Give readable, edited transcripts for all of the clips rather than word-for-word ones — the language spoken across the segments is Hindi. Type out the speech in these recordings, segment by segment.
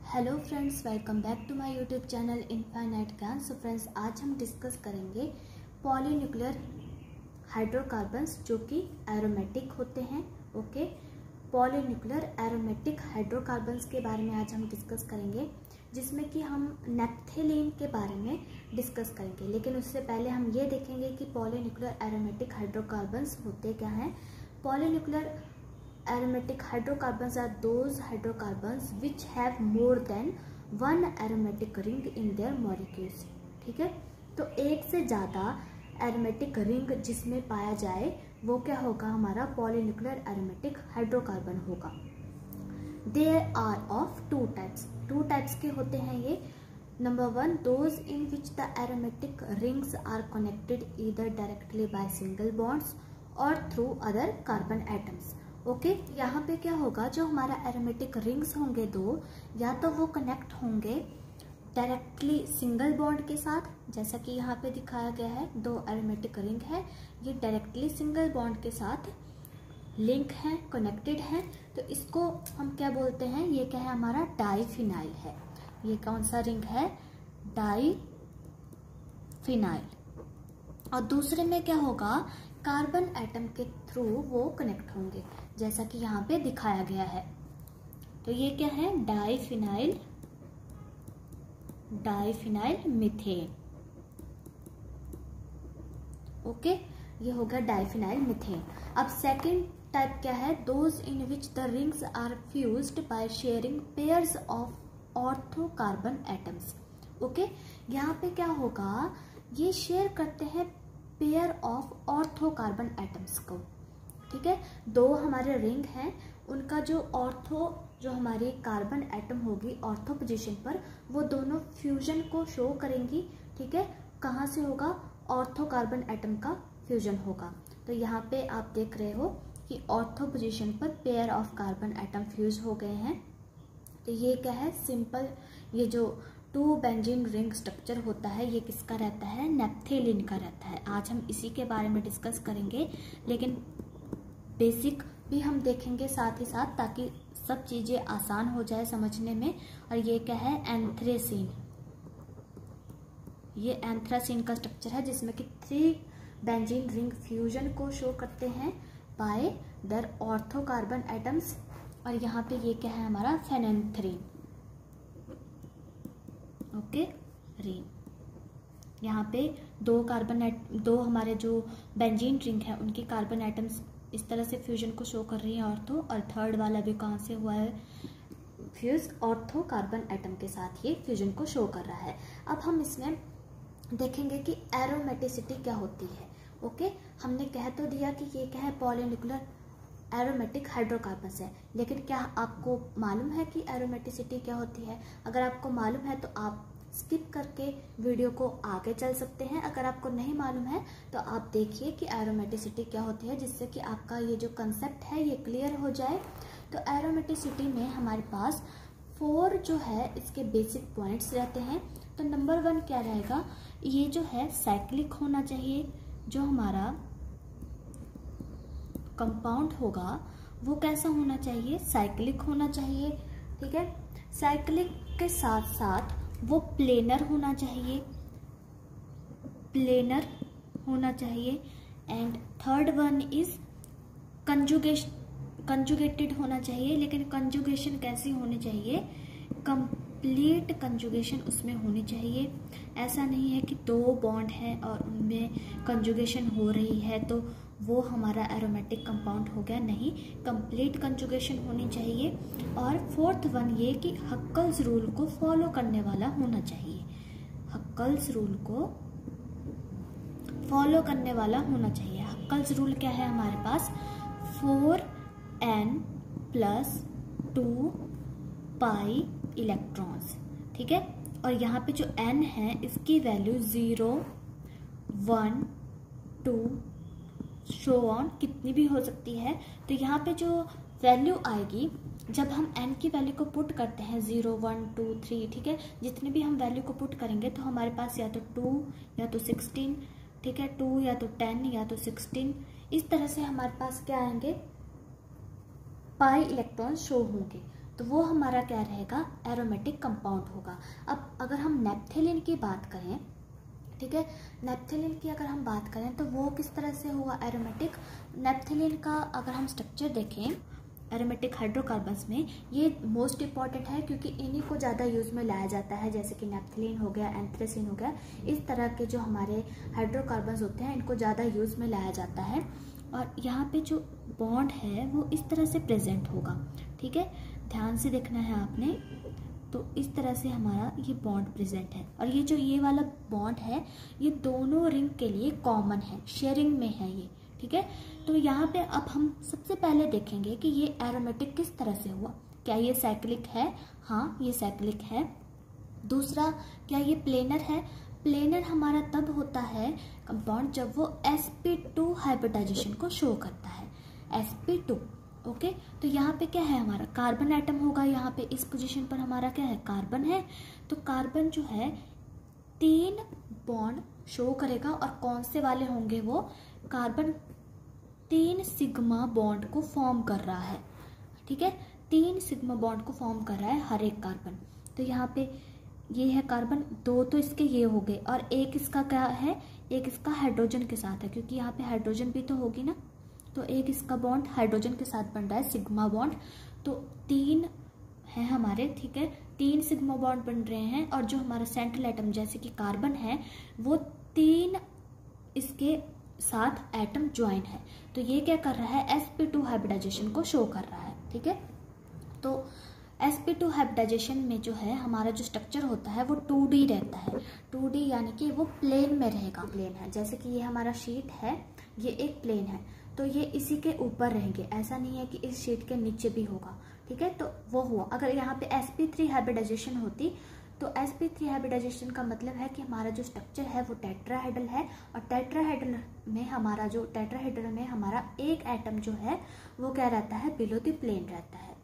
Hello friends, welcome back to my YouTube channel Infinite Gyan. So friends, आज हम डिस्कस करेंगे पॉलीन्यूक्लियर हाइड्रोकार्बन्स जो कि एरोमेटिक होते हैं। ओके, पॉलीन्यूक्लियर एरोमेटिक हाइड्रोकार्बन्स के बारे में आज हम डिस्कस करेंगे, जिसमें कि हम नेप्थेलीन के बारे में डिस्कस करेंगे। लेकिन उससे पहले हम ये देखेंगे कि पॉलीन्यूक्लियर एरोमेटिक हाइड्रोकार्बन्स होते क्या हैं। Polynuclear aromatic hydrocarbons are those hydrocarbons which have more than one aromatic ring in their molecules। ठीक है, तो एक से ज़्यादा एरोमेटिक रिंग जिसमें पाया जाए वो क्या होगा, हमारा पॉलीन्यूक्लियर एरोमेटिक हाइड्रोकार्बन होगा। There are of two types के होते हैं ये। Number 1, those in which the aromatic rings are connected either directly by single bonds और through other carbon atoms. Okay, यहाँ पे क्या होगा, जो हमारा एरोमेटिक रिंग्स होंगे दो, या तो वो कनेक्ट होंगे डायरेक्टली सिंगल बॉन्ड के साथ, जैसा कि यहाँ पे दिखाया गया है। दो एरोमेटिक रिंग है, ये डायरेक्टली सिंगल बॉन्ड के साथ लिंक है, कनेक्टेड है, तो इसको हम क्या बोलते हैं, ये क्या है, हमारा डाईफिनाइल है। ये कौन सा रिंग है, डाईफिनाइल। और दूसरे में क्या होगा, कार्बन एटम के थ्रू वो कनेक्ट होंगे, जैसा कि यहाँ पे दिखाया गया है। तो ये क्या है, डाईफिनाइल मीथेन। ओके, ये होगा डाईफिनाइल मीथेन। अब सेकंड टाइप क्या है, those in which the rings are fused by sharing pairs of ortho carbon atoms. Okay, यहाँ पे क्या होगा, ये शेयर करते हैं pair of ortho carbon atoms को। ठीक है, दो हमारे रिंग हैं, उनका जो जो हमारी कार्बन एटम होगी ऑर्थो पोजीशन पर, वो दोनों फ्यूजन को शो करेंगी। ठीक है, कहाँ से होगा, ऑर्थो कार्बन एटम का फ्यूजन होगा। तो यहाँ पे आप देख रहे हो कि ऑर्थो पोजीशन पर pair of carbon atom fuse हो गए हैं। तो ये क्या है, सिंपल, ये जो 2 बेंजीन रिंग स्ट्रक्चर होता है, ये किसका रहता है, नेप्थेलीन का रहता है। आज हम इसी के बारे में डिस्कस करेंगे, लेकिन बेसिक भी हम देखेंगे साथ ही साथ, ताकि सब चीज़ें आसान हो जाए समझने में। और ये क्या है, एंथ्रेसीन। ये एंथ्रासीन का स्ट्रक्चर है, जिसमें कि 3 बेंजीन रिंग फ्यूजन को शो करते हैं bye there ortho carbon atoms. और यहाँ पे ये क्या है, हमारा फेनेंथ्रीन। Okay, reign. यहाँ पे दो हमारे जो बेंजीन रिंग है, उनकी कार्बन एटम्स इस तरह से फ्यूजन को शो कर रही है ऑर्थो, और थर्ड वाला भी कहाँ से हुआ है, फ्यूज ऑर्थो कार्बन एटम के साथ ये फ्यूजन को शो कर रहा है। अब हम इसमें देखेंगे कि एरोमेटिसिटी क्या होती है। ओके, हमने कह तो दिया कि ये क्या है, पॉलीन्यूक्लियर एरोमेटिक हाइड्रोकार्बन्स है, लेकिन क्या आपको मालूम है कि एरोमेटिसिटी क्या होती है? अगर आपको मालूम है तो आप स्किप करके वीडियो को आगे चल सकते हैं। अगर आपको नहीं मालूम है तो आप देखिए कि एरोमेटिसिटी क्या होती है, जिससे कि आपका ये जो कंसेप्ट है ये क्लियर हो जाए। तो एरोमेटिसिटी में हमारे पास 4 जो है इसके बेसिक पॉइंट्स रहते हैं। तो नंबर 1 क्या रहेगा, ये जो है साइक्लिक होना चाहिए। जो हमारा कंपाउंड होगा वो कैसा होना चाहिए, साइक्लिक होना चाहिए। ठीक है, साइक्लिक के साथ साथ वो प्लेनर होना चाहिए। And third one is conjugated होना चाहिए। लेकिन कंजुगेशन कैसी होनी चाहिए, कंप्लीट कंजुगेशन उसमें होनी चाहिए। ऐसा नहीं है कि 2 बॉन्ड है और उनमें कंजुगेशन हो रही है तो वो हमारा एरोमेटिक कंपाउंड हो गया, नहीं, कंप्लीट कंजुगेशन होनी चाहिए। और फोर्थ वन ये कि हक्कल्स रूल को फॉलो करने वाला होना चाहिए। हक्कल्स रूल को फॉलो करने वाला होना चाहिए। हक्कल्स रूल क्या है हमारे पास, 4n+2 पाई इलेक्ट्रॉन्स। ठीक है, और यहाँ पे जो n है इसकी वैल्यू 0, 1, 2 शो ऑन कितनी भी हो सकती है। तो यहाँ पे जो वैल्यू आएगी, जब हम n की वैल्यू को पुट करते हैं 0, 1, 2, 3, ठीक है, जितने भी हम वैल्यू को पुट करेंगे तो हमारे पास या तो 2 या तो 16, ठीक है, 2 या तो 10 या तो 16, इस तरह से हमारे पास क्या आएंगे, पाई इलेक्ट्रॉन शो होंगे। तो वो हमारा क्या रहेगा, एरोमेटिक कंपाउंड होगा। अब अगर हम नेप्थेलिन की बात करें, ठीक है, नेप्थेलिन की अगर हम बात करें तो वो किस तरह से हुआ एरोमेटिक। नेप्थेलिन का अगर हम स्ट्रक्चर देखें एरोमेटिक हाइड्रोकार्बन्स में, ये मोस्ट इंपॉर्टेंट है क्योंकि इन्हीं को ज़्यादा यूज़ में लाया जाता है, जैसे कि नेप्थेलिन हो गया, एंथ्रेसिन हो गया, इस तरह के जो हमारे हाइड्रोकार्बन्स होते हैं इनको ज़्यादा यूज़ में लाया जाता है। और यहाँ पे जो बॉन्ड है वो इस तरह से प्रेजेंट होगा, ठीक है, ध्यान से देखना है आपने। तो इस तरह से हमारा ये बॉन्ड प्रेजेंट है, और ये जो ये वाला बॉन्ड है ये दोनों रिंग के लिए कॉमन है, शेयरिंग में है ये, ठीक है। तो यहाँ पे अब हम सबसे पहले देखेंगे कि ये एरोमेटिक किस तरह से हुआ। क्या ये साइक्लिक है? हाँ, ये साइक्लिक है। दूसरा, क्या ये प्लेनर है? प्लेनर हमारा तब होता है कंपाउंड जब वो sp2 हाइब्रिडाइजेशन को शो करता है, sp2। ओके, तो यहाँ पे क्या है, हमारा कार्बन एटम होगा, यहाँ पे इस पोजीशन पर हमारा क्या है, कार्बन है। तो कार्बन जो है 3 बॉन्ड शो करेगा, और कौन से वाले होंगे वो, कार्बन 3 सिग्मा बॉन्ड को फॉर्म कर रहा है, ठीक है, 3 सिग्मा बॉन्ड को फॉर्म कर रहा है हर एक कार्बन। तो यहाँ पे ये है कार्बन, 2 तो इसके ये हो गए, और एक इसका क्या है, एक इसका हाइड्रोजन के साथ है, क्योंकि यहाँ पे हाइड्रोजन भी तो होगी ना, तो एक इसका बॉन्ड हाइड्रोजन के साथ बन रहा है, सिग्मा बॉन्ड। तो 3 है हमारे, ठीक है, 3 सिग्मा बॉन्ड बन रहे हैं, और जो हमारा सेंट्रल एटम जैसे कि कार्बन है वो 3 इसके साथ एटम ज्वाइन है। तो ये क्या कर रहा है, sp2 हाइब्रिडाइजेशन को शो कर रहा है, ठीक है। तो sp2 हाइब्रिडाइजेशन में जो है हमारा जो स्ट्रक्चर होता है वो 2D रहता है, 2D यानी कि वो प्लेन में रहेगा, प्लेन है, जैसे कि ये हमारा शीट है, ये एक प्लेन है, तो ये इसी के ऊपर रहेंगे, ऐसा नहीं है कि इस शीट के नीचे भी होगा, ठीक है। तो वो हुआ, अगर यहाँ पे sp3 हाइब्रिडाइजेशन होती तो sp3 हाइब्रिडाइजेशन का मतलब है कि हमारा जो स्ट्रक्चर है वो टेट्राहेड्रल है, और टेट्राहेड्रल में हमारा जो टेट्राहेड्रल में हमारा एक एटम जो है वो क्या रहता है, बिलो द प्लेन रहता है,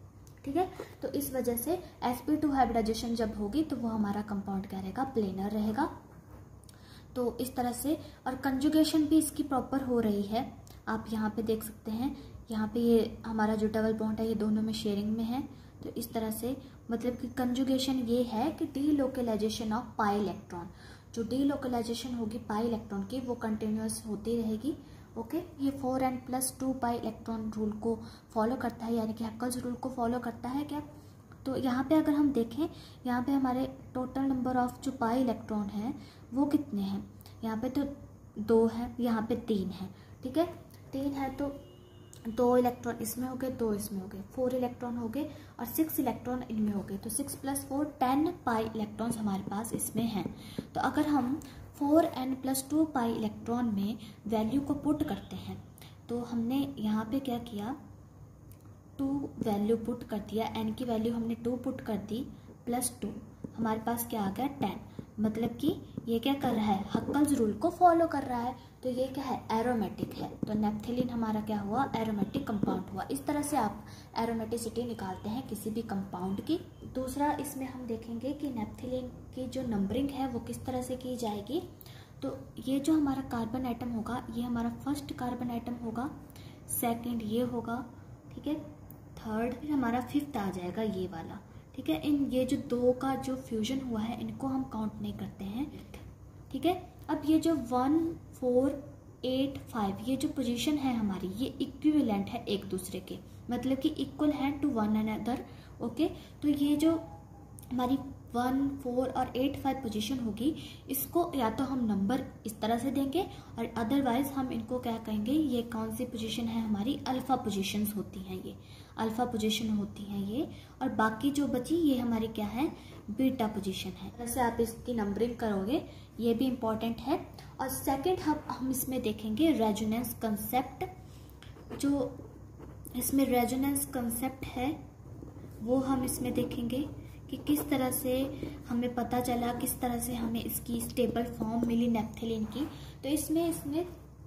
ठीक है। तो इस वजह से sp2 हाइब्रिडाइजेशन जब होगी तो वो हमारा कंपाउंड क्या रहेगा, प्लेनर रहेगा। तो इस तरह से, और कंजुगेशन भी इसकी प्रॉपर हो रही है, आप यहाँ पे देख सकते हैं, यहाँ पे ये हमारा जो डबल बॉन्ड है ये दोनों में शेयरिंग में है। तो इस तरह से मतलब कि कंजुगेशन ये है कि डीलोकलाइजेशन ऑफ पाई इलेक्ट्रॉन, जो डीलोकलाइजेशन होगी पाई इलेक्ट्रॉन की वो कंटिन्यूस होती रहेगी। ओके, ये 4n+2 पाई इलेक्ट्रॉन रूल को फॉलो करता है, यानी कि हैकेल्स रूल को फॉलो करता है क्या। तो यहाँ पे अगर हम देखें, यहाँ पे हमारे टोटल नंबर ऑफ जो पाई इलेक्ट्रॉन है वो कितने हैं, यहाँ पे तो 2 है, यहाँ पे 3 है, ठीक है, 3 है, तो 2 इलेक्ट्रॉन इसमें हो गए, 2 इसमें हो गए, 4 इलेक्ट्रॉन हो गए, और 6 इलेक्ट्रॉन इनमें हो गए, तो 6 + 4 10 पाई इलेक्ट्रॉन्स हमारे पास इसमें हैं। तो अगर हम 4n+2 पाई इलेक्ट्रॉन में वैल्यू को पुट करते हैं, तो हमने यहाँ पे क्या किया, 2 वैल्यू पुट कर दिया, n की वैल्यू हमने 2 पुट कर दी, +2 हमारे पास क्या आ गया, 10, मतलब कि ये क्या कर रहा है, हैकेल्स रूल को फॉलो कर रहा है, तो ये क्या है, एरोमेटिक है। तो नेप्थेलिन हमारा क्या हुआ, एरोमेटिक कंपाउंड हुआ। इस तरह से आप एरोमेटिसिटी निकालते हैं किसी भी कंपाउंड की। दूसरा, इसमें हम देखेंगे कि नेप्थेलिन की जो नंबरिंग है वो किस तरह से की जाएगी। तो ये जो हमारा कार्बन एटम होगा, ये हमारा फर्स्ट कार्बन एटम होगा, सेकेंड ये होगा, ठीक है, थर्ड, फिर हमारा 5th आ जाएगा ये वाला, ठीक है। इन ये जो 2 का जो फ्यूजन हुआ है इनको हम काउंट नहीं करते हैं, ठीक है। अब ये जो 1, 4, 8, 5 ये जो पोजीशन है हमारी, ये इक्विवेलेंट है एक दूसरे के, मतलब कि इक्वल है टू वन अनदर। ओके, तो ये जो हमारी 1, 4 और 8, 5 पोजीशन होगी, इसको या तो हम नंबर इस तरह से देंगे, और अदरवाइज हम इनको क्या कहेंगे, ये कौन सी पोजीशन है हमारी, अल्फा पोजीशंस होती हैं, ये अल्फा पोजीशन होती हैं ये, और बाकी जो बची ये हमारी क्या है, बीटा पोजीशन है। वैसे आप इसकी नंबरिंग करोगे, ये भी इम्पॉर्टेंट है। और सेकंड हम इसमें देखेंगे रेजोनेंस कंसेप्ट। जो इसमें रेजोनेंस कंसेप्ट है वो हम इसमें देखेंगे कि किस तरह से हमें पता चला, किस तरह से हमें इसकी स्टेबल फॉर्म मिली नेप्थेलिन की। तो इसमें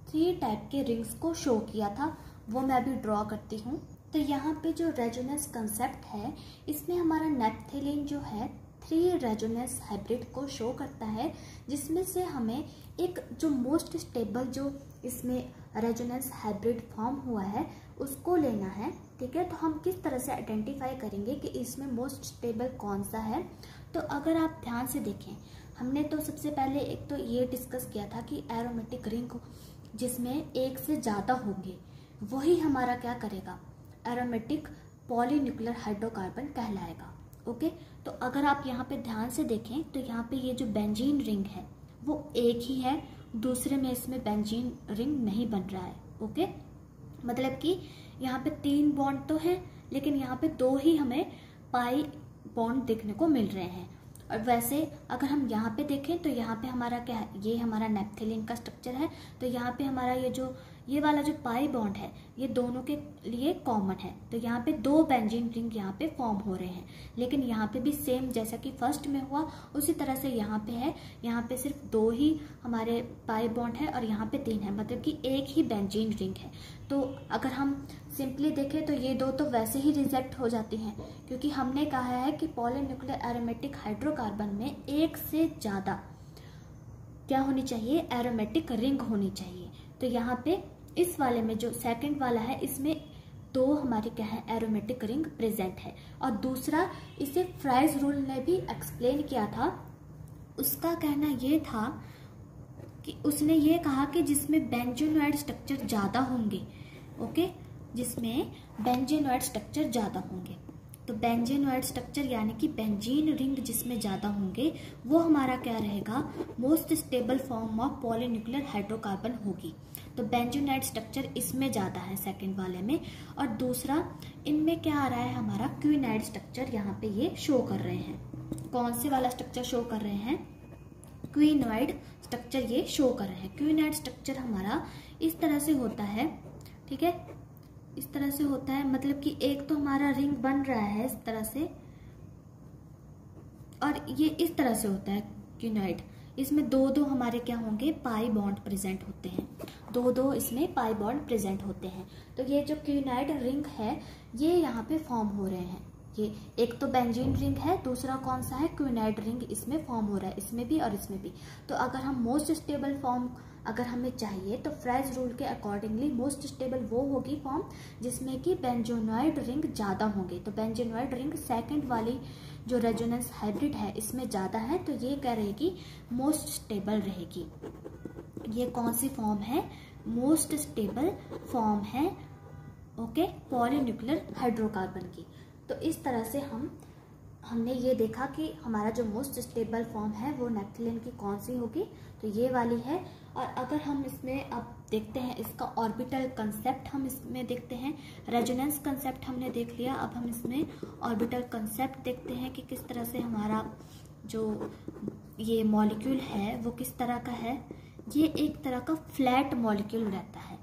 3 टाइप के रिंग्स को शो किया था, वो मैं अभी ड्रॉ करती हूँ। तो यहाँ पे जो रेजोनेंस कंसेप्ट है, इसमें हमारा नेप्थेलिन जो है 3 रेजोनेंस हाइब्रिड को शो करता है, जिसमें से हमें एक जो मोस्ट स्टेबल जो इसमें रेजोनेंस हाइब्रिड फॉर्म हुआ है उसको लेना है, ठीक है। तो हम किस तरह से आइडेंटिफाई करेंगे कि इसमें मोस्ट स्टेबल कौन सा है। तो अगर आप ध्यान से देखें, हमने तो सबसे पहले एक तो ये डिस्कस किया था कि एरोमेटिक रिंग जिसमें एक से ज़्यादा होंगे वही हमारा क्या करेगा, एरोमेटिक पॉलीन्यूक्लियर हाइड्रोकार्बन कहलाएगा। ओके, तो अगर आप यहाँ पे ध्यान से देखें तो यहाँ पे ये जो बेंजीन रिंग है वो एक ही है, दूसरे में इसमें बेंजीन रिंग नहीं बन रहा है। ओके, मतलब कि यहाँ पे 3 बॉन्ड तो हैं लेकिन यहाँ पे 2 ही हमें पाई बॉन्ड देखने को मिल रहे हैं। और वैसे अगर हम यहाँ पे देखें तो यहाँ पे हमारा क्या है, ये हमारा नेप्थेलिन का स्ट्रक्चर है। तो यहाँ पे हमारा ये वाला जो पाई बॉन्ड है ये दोनों के लिए कॉमन है। तो यहाँ पे 2 बेंजीन रिंग यहाँ पे फॉर्म हो रहे हैं, लेकिन यहाँ पे भी सेम जैसा कि फर्स्ट में हुआ उसी तरह से यहाँ पे है। यहाँ पे सिर्फ 2 ही हमारे पाई बॉन्ड है और यहाँ पे 3 है, मतलब कि एक ही बेंजीन रिंग है। तो अगर हम सिंपली देखें तो ये 2 तो वैसे ही रिजेक्ट हो जाती हैं, क्योंकि हमने कहा है कि पॉलीन्यूक्लियर एरोमेटिक हाइड्रोकार्बन में एक से ज़्यादा क्या होनी चाहिए, एरोमेटिक रिंग होनी चाहिए। तो यहाँ पे इस वाले में जो सेकंड वाला है इसमें 2 हमारी क्या है, एरोमेटिक रिंग प्रेजेंट है। और दूसरा, इसे फ्राइज रूल ने भी एक्सप्लेन किया था। उसका कहना ये था कि उसने ये कहा कि जिसमें बेंजोनॉइड स्ट्रक्चर ज़्यादा होंगे, ओके, जिसमें बेंजोनॉइड स्ट्रक्चर ज़्यादा होंगे, तो बेंजोनॉइड स्ट्रक्चर यानी कि बेंजीन रिंग जिसमें ज़्यादा होंगे वो हमारा क्या रहेगा, most stable form of polynuclear hydrocarbon होगी। तो बेंजोनॉइड स्ट्रक्चर इसमें ज़्यादा है सेकंड वाले में। और दूसरा, इनमें क्या आ रहा है, हमारा क्विनॉइड स्ट्रक्चर यहाँ पे ये शो कर रहे हैं। कौन से वाला स्ट्रक्चर शो कर रहे हैं, क्विनॉइड स्ट्रक्चर ये शो कर रहे हैं। क्विनॉइड स्ट्रक्चर हमारा इस तरह से होता है, ठीक है, इस तरह से होता है, मतलब कि एक तो हमारा रिंग बन रहा है इस तरह से और ये इस तरह से होता है क्विनॉइड। इसमें 2-2 हमारे क्या होंगे, पाई बॉन्ड प्रेजेंट होते हैं, 2-2 इसमें पाई बॉन्ड प्रेजेंट होते हैं। तो ये जो क्विनॉइड रिंग है ये यहाँ पे फॉर्म हो रहे हैं। ये एक तो बेंजीन रिंग है, दूसरा कौन सा है, क्विनॉइड रिंग इसमें फॉर्म हो रहा है, इसमें भी और इसमें भी। तो अगर हम मोस्ट स्टेबल फॉर्म अगर हमें चाहिए तो फ्राइज रूल के अकॉर्डिंगली मोस्ट स्टेबल वो होगी फॉर्म जिसमें कि बेंजोनॉइड रिंग ज़्यादा होंगे। तो बेंजोनॉइड रिंग सेकंड वाली जो रेजोनेंस हाइब्रिड है इसमें ज़्यादा है, तो ये क्या रहेगी, मोस्ट स्टेबल रहेगी। ये कौन सी फॉर्म है, मोस्ट स्टेबल फॉर्म है, ओके, पॉलीन्यूक्लियर हाइड्रोकार्बन की। तो इस तरह से हमने ये देखा कि हमारा जो मोस्ट स्टेबल फॉर्म है वो नेप्थेलिन की कौन सी होगी, तो ये वाली है। और अगर हम इसमें अब देखते हैं इसका ऑर्बिटल कंसेप्ट, हम इसमें देखते हैं रेजोनेंस कंसेप्ट हमने देख लिया, अब हम इसमें ऑर्बिटल कंसेप्ट देखते हैं कि किस तरह से हमारा जो ये मॉलिक्यूल है वो किस तरह का है। ये एक तरह का फ्लैट मॉलिक्यूल रहता है,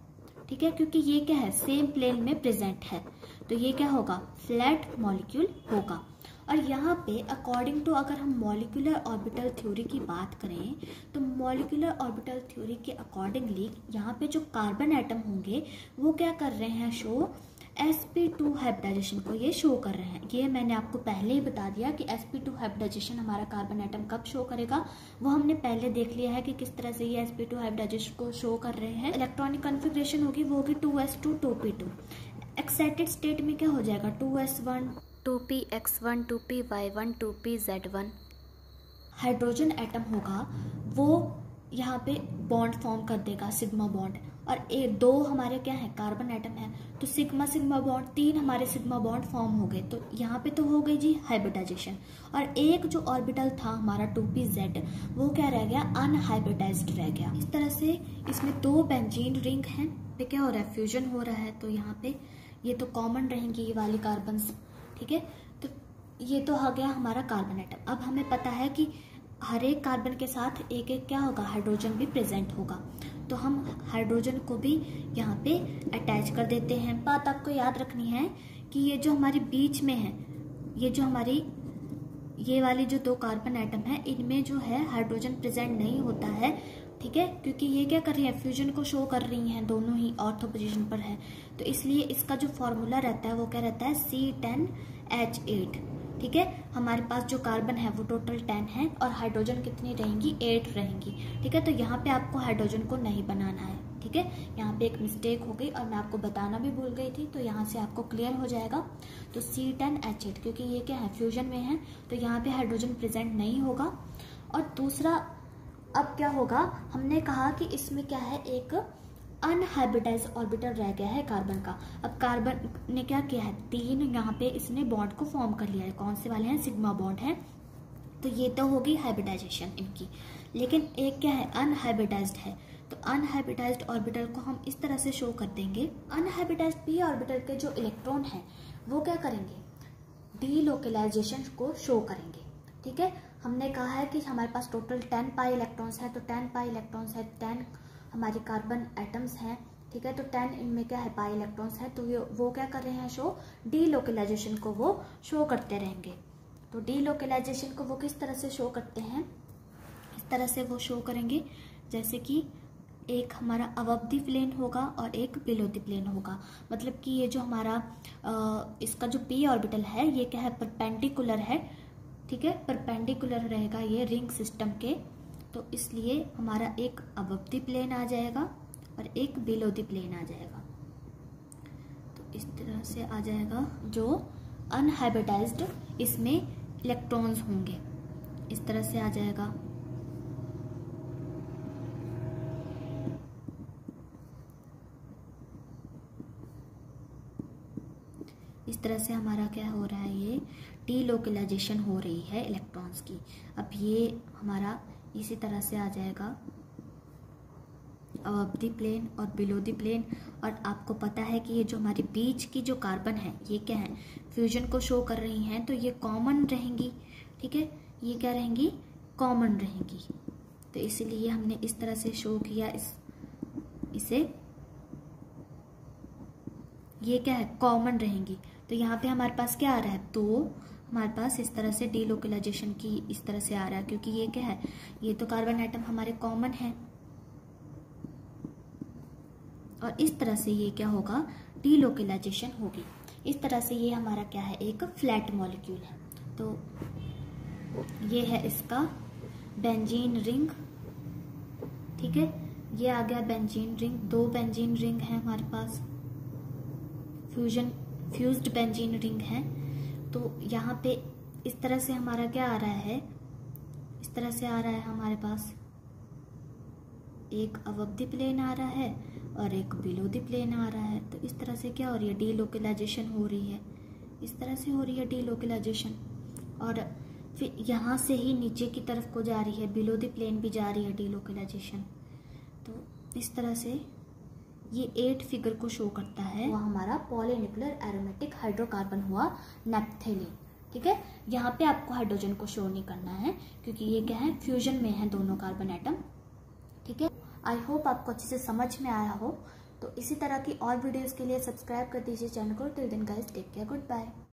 ठीक है, क्योंकि ये क्या है, सेम प्लेन में प्रेजेंट है, तो ये क्या होगा, फ्लैट मॉलिक्यूल होगा। और यहाँ पे अकॉर्डिंग टू अगर हम मॉलिक्यूलर ऑर्बिटल थ्योरी की बात करें तो मॉलिक्यूलर ऑर्बिटल थ्योरी के अकॉर्डिंगली यहाँ पे जो कार्बन एटम होंगे वो क्या कर रहे हैं, शो sp2 हाइब्रिडाइजेशन को ये शो कर रहे हैं। ये मैंने आपको पहले ही बता दिया कि sp2 हाइब्रिडाइजेशन हमारा कार्बन एटम कब शो करेगा, वो हमने पहले देख लिया है कि किस तरह से ये sp2 हाइब्रिडाइजेशन को शो कर रहे हैं। इलेक्ट्रॉनिक कॉन्फ़िगरेशन होगी वो होगी 2s2 2p2। एक्साइटेड स्टेट में क्या हो जाएगा, 2s1 2px1 2py1 2pz1। Hydrogen atom होगा वो यहाँ पे बॉन्ड फॉर्म कर देगा, सिग्मा बॉन्ड, और 2 हमारे क्या है, कार्बन एटम है, तो सिग्मा सिग्मा बॉन्ड 3 हमारे सिग्मा बॉन्ड फॉर्म हो गए। तो यहाँ पे तो हो गई जी हाइब्रिडाइजेशन। और एक जो ऑर्बिटल था हमारा 2pz वो क्या रह गया, अनहाइब्रिडाइज्ड रह गया। इस तरह से इसमें 2 बेंजीन रिंग हैं, पे क्या हो रहा है, फ्यूजन हो रहा है। तो यहाँ पे ये तो कॉमन रहेंगी ये वाली कार्बन्स, ठीक है। तो ये तो आ गया हमारा कार्बन एटम। अब हमें पता है कि हर एक कार्बन के साथ एक एक क्या होगा, हाइड्रोजन भी प्रेजेंट होगा, तो हम हाइड्रोजन को भी यहाँ पे अटैच कर देते हैं। बात आपको याद रखनी है कि ये जो हमारे बीच में है, ये जो हमारी ये वाली जो 2 कार्बन एटम है इनमें जो है हाइड्रोजन प्रेजेंट नहीं होता है, ठीक है, क्योंकि ये क्या कर रही है, फ्यूजन को शो कर रही हैं, दोनों ही ऑर्थो पोजीशन पर है। तो इसलिए इसका जो फॉर्मूला रहता है वो क्या रहता है, C10H8, ठीक है। हमारे पास जो कार्बन है वो टोटल 10 है और हाइड्रोजन कितनी रहेंगी, 8 रहेंगी, ठीक है। तो यहाँ पे आपको हाइड्रोजन को नहीं बनाना है, ठीक है। यहाँ पे एक मिस्टेक हो गई और मैं आपको बताना भी भूल गई थी, तो यहाँ से आपको क्लियर हो जाएगा। तो C10H8 क्योंकि ये क्या है, फ्यूजन में है, तो यहाँ पे हाइड्रोजन प्रेजेंट नहीं होगा। और दूसरा अब क्या होगा, हमने कहा कि इसमें क्या है, एक अनहाइब्रिडाइज्ड ऑर्बिटल रह गया है कार्बन का। अब कार्बन ने क्या किया है, 3 यहाँ पे इसने बॉन्ड को फॉर्म कर लिया है। कौन से वाले हैं, सिग्मा बॉन्ड है। तो ये तो होगी हाइब्रिडाइजेशन इनकी, लेकिन एक क्या है, अनहाइब्रिडाइज्ड है। तो अनहाइब्रिडाइज्ड ऑर्बिटल को हम इस तरह से शो कर देंगे। अनहाइब्रिडाइज्ड पी ऑर्बिटल के जो इलेक्ट्रॉन है वो क्या करेंगे, डीलोकलाइजेशन को शो करेंगे, ठीक है। हमने कहा है कि हमारे पास टोटल 10 पाई इलेक्ट्रॉन्स है, तो 10 पाई इलेक्ट्रॉन्स है, 10 हमारी कार्बन एटम्स हैं, ठीक है। तो 10 इनमें क्या है, पाई इलेक्ट्रॉन्स है, तो ये वो क्या कर रहे हैं, शो डीलोकलाइजेशन को वो शो करते रहेंगे। तो डीलोकलाइजेशन को वो किस तरह से शो करते हैं, इस तरह से वो शो करेंगे जैसे कि एक हमारा अबव द प्लेन होगा और एक बिलो द प्लेन होगा। मतलब कि ये जो हमारा इसका जो पी ऑर्बिटल है ये क्या है, परपेंडिकुलर है, ठीक है। परपेंडिकुलर रहेगा ये रिंग सिस्टम के, तो इसलिए हमारा एक अबव द प्लेन आ जाएगा और एक बिलो द प्लेन आ जाएगा। तो इस तरह से आ जाएगा जो अनहाइब्रिडाइज्ड इसमें इलेक्ट्रॉन्स होंगे, इस तरह से आ जाएगा। इस तरह से हमारा क्या हो रहा है, ये डीलोकलाइजेशन हो रही है इलेक्ट्रॉन्स की। अब ये हमारा इसी तरह से आ जाएगा अबव द प्लेन और बिलो द प्लेन। और आपको पता है कि ये जो हमारी बीच की जो कार्बन है ये क्या है, फ्यूजन को शो कर रही हैं, तो ये कॉमन रहेंगी, ठीक है। ये क्या रहेंगी, कॉमन रहेंगी। तो इसीलिए हमने इस तरह से शो किया इसे, ये क्या है, कॉमन रहेंगी। तो यहाँ पे हमारे पास क्या आ रहा है, तो हमारे पास इस तरह से डीलोकलाइजेशन की इस तरह से आ रहा है, क्योंकि ये क्या है, ये तो कार्बन एटम हमारे कॉमन है और इस तरह से ये क्या होगा, डीलोकलाइजेशन होगी। इस तरह से ये हमारा क्या है, एक फ्लैट मॉलिक्यूल है। तो ये है इसका बेंजीन रिंग, ठीक है। ये आ गया बेंजीन रिंग, 2 बेंजीन रिंग है हमारे पास, फ्यूज्ड बेंजीन रिंग है। तो यहाँ पे इस तरह से हमारा क्या आ रहा है, इस तरह से आ रहा है हमारे पास एक अबव द प्लेन आ रहा है और एक बिलो द प्लेन आ रहा है। तो इस तरह से क्या हो रही है, डीलोकलाइजेशन हो रही है, इस तरह से हो रही है डीलोकलाइजेशन। और फिर यहाँ से ही नीचे की तरफ को जा रही है, बिलो द प्लेन भी जा रही है डीलोकलाइजेशन। तो इस तरह से ये 8 फिगर को शो करता है। वो हमारा पॉलीन्यूक्लियर एरोमेटिक हाइड्रोकार्बन हुआ नैप्थेलीन, ठीक है। यहाँ पे आपको हाइड्रोजन को शो नहीं करना है क्योंकि ये क्या है, फ्यूजन में है दोनों कार्बन एटम, ठीक है। आई होप आपको अच्छे से समझ में आया हो। तो इसी तरह की और वीडियोस के लिए सब्सक्राइब कर दीजिए चैनल को। Till then guys, take care, good bye.